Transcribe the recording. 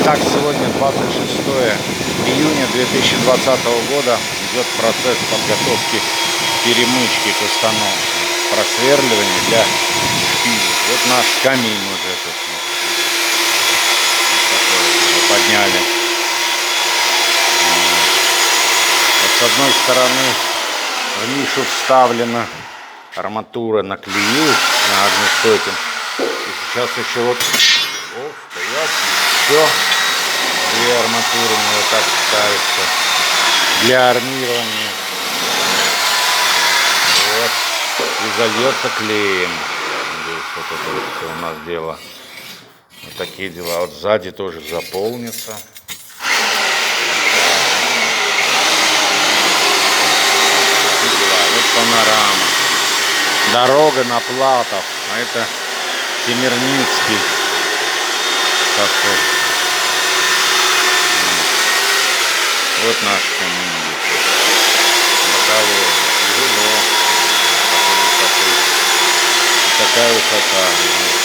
Итак, сегодня 26 июня 2020 года идет процесс подготовки перемычки к установке просверливания для шпиля. Вот наш камин уже тут подняли. Вот с одной стороны в нишу вставлена арматура на клею, на огнестойком. И сейчас еще вот стоят. Все, две арматуры вот так ставятся для армирования. Вот. И зальется клеем. Здесь вот это вот все у нас дело. Вот такие дела. Вот сзади тоже заполнится. Вот панорама. Дорога на Платов. А это Семерницкий шоссе. Вот наш камин. Боковой. Тяжело. Такой высоты. Такая высота.